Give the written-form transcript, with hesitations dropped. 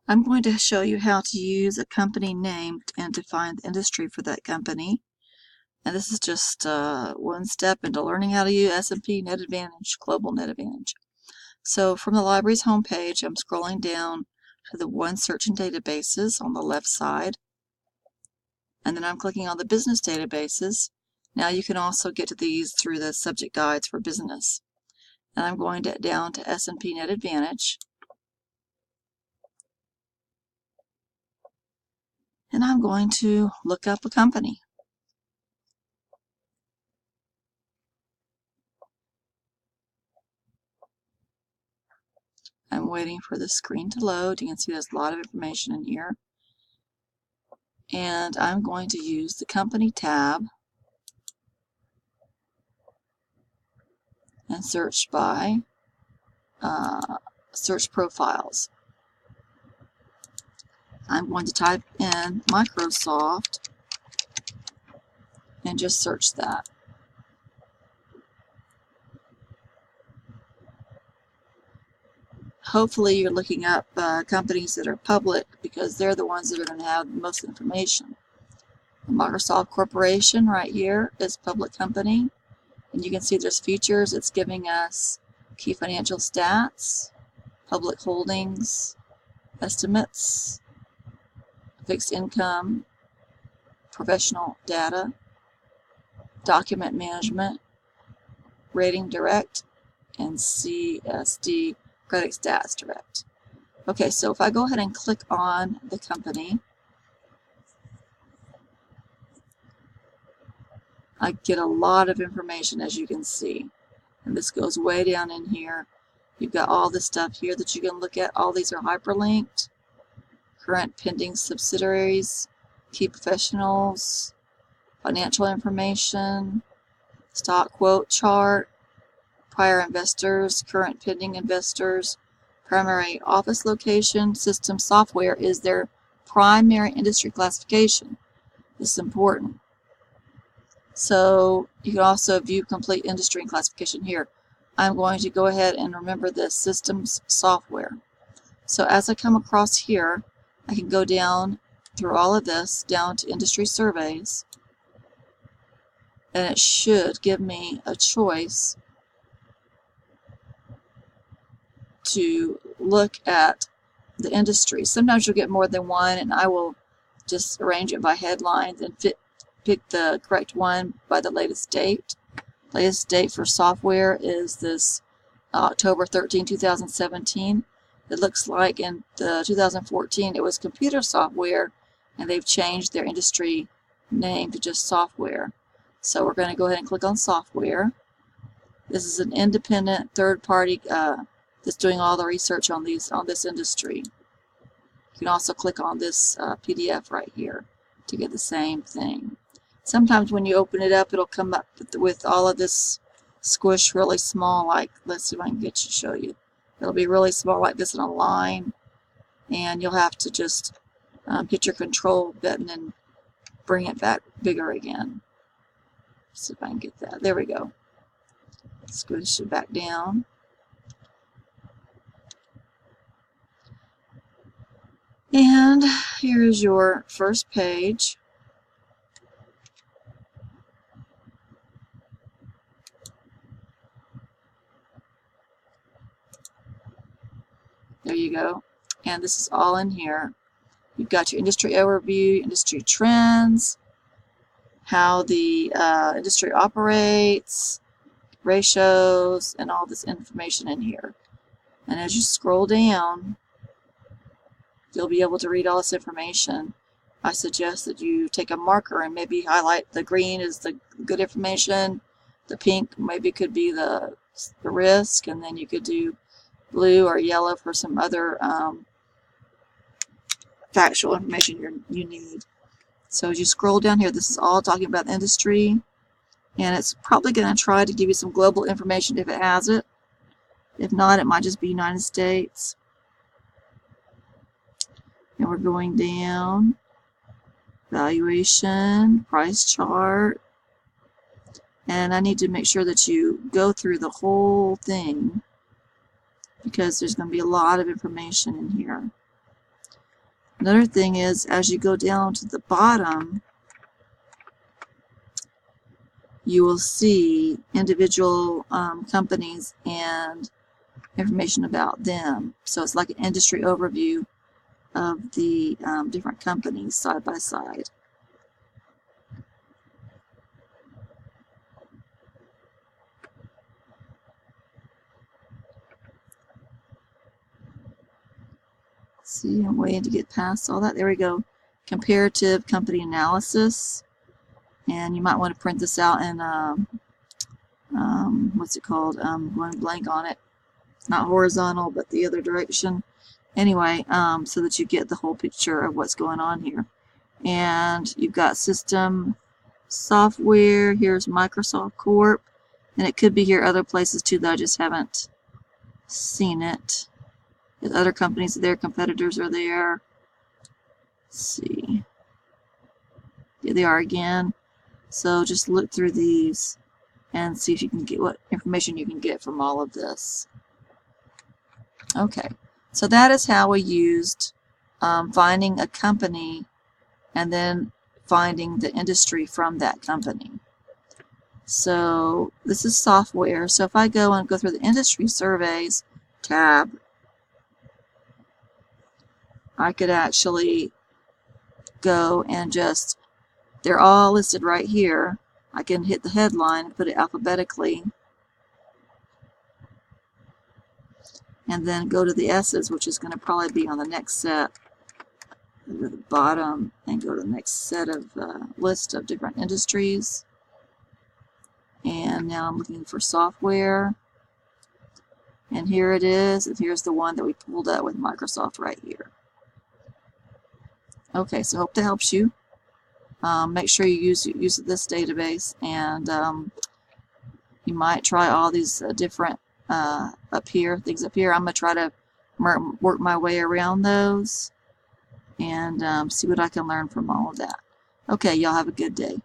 I'm going to show you how to use a company name and define the industry for that company. And this is just one step into learning how to use S&P Netadvantage, Global Netadvantage. So from the library's homepage, I'm scrolling down to the One Search in Databases on the left side. And then I'm clicking on the Business Databases. Now you can also get to these through the subject guides for business. And I'm going down to S&P Netadvantage. And I'm going to look up a company. I'm waiting for the screen to load. You can see there's a lot of information in here. And I'm going to use the Company tab and search by Search Profiles. I'm going to type in Microsoft and just search that. Hopefully you're looking up companies that are public because they're the ones that are going to have the most information. The Microsoft Corporation right here is a public company. And you can see there's features. It's giving us key financial stats, public holdings, estimates, fixed income, professional data, document management, rating direct, and CSD credit stats direct. Okay, so if I go ahead and click on the company, I get a lot of information, as you can see. And this goes way down in here. You've got all this stuff here that you can look at. All these are hyperlinked. Current pending subsidiaries, key professionals, financial information, stock quote chart, prior investors, current pending investors, primary office location, system software is their primary industry classification. This is important. So you can also view complete industry and classification here. I'm going to go ahead and remember this systems software. So as I come across here, I can go down through all of this down to industry surveys, and it should give me a choice to look at the industry. Sometimes you'll get more than one, and I will just arrange it by headlines and pick the correct one by the latest date. Latest date for software is this October 13, 2017. It looks like in 2014 it was computer software, and they've changed their industry name to just software. So we're going to go ahead and click on software. This is an independent third party that's doing all the research on this industry. You can also click on this PDF right here to get the same thing. Sometimes when you open it up, it'll come up with all of this squish really small, like, let's see if I can show you. It'll be really small like this in a line, and you'll have to just hit your control button and bring it back bigger again. Let's see if I can get that. There we go. Squish it back down. And here's your first page. There you go. And this is all in here. You've got your industry overview, industry trends, how the industry operates, ratios, and all this information in here. And as you scroll down, you'll be able to read all this information. I suggest that you take a marker and maybe highlight the green is the good information, the pink maybe could be the risk, and then you could do blue or yellow for some other factual information you need. So as you scroll down here, this is all talking about the industry, and it's probably going to try to give you some global information if it has it. If not, it might just be United States. And we're going down, valuation, price chart, and I need to make sure that you go through the whole thing because there's going to be a lot of information in here. Another thing is, as you go down to the bottom, you will see individual companies and information about them. So it's like an industry overview of the different companies side by side. See, I'm waiting to get past all that. There we go. Comparative company analysis. And you might want to print this out in, what's it called? Going blank on it. It's not horizontal, but the other direction. Anyway, so that you get the whole picture of what's going on here. And you've got system software. Here's Microsoft Corp. And it could be here other places too that I just haven't seen it. There's other companies there, competitors are there. Let's see. Here they are again. So just look through these and see if you can get what information you can get from all of this. Okay, so that is how we used finding a company and then finding the industry from that company. So this is software. So if I go through the industry surveys tab, I could actually go and just, they're all listed right here. I can hit the headline and put it alphabetically. And then go to the S's, which is going to probably be on the next set. Go to the bottom and go to the next set of list of different industries. And now I'm looking for software. And here it is. And here's the one that we pulled up with Microsoft right here. Okay, so I hope that helps you. Make sure you use this database, and you might try all these different things up here. I'm going to try to work my way around those and see what I can learn from all of that. Okay, y'all have a good day.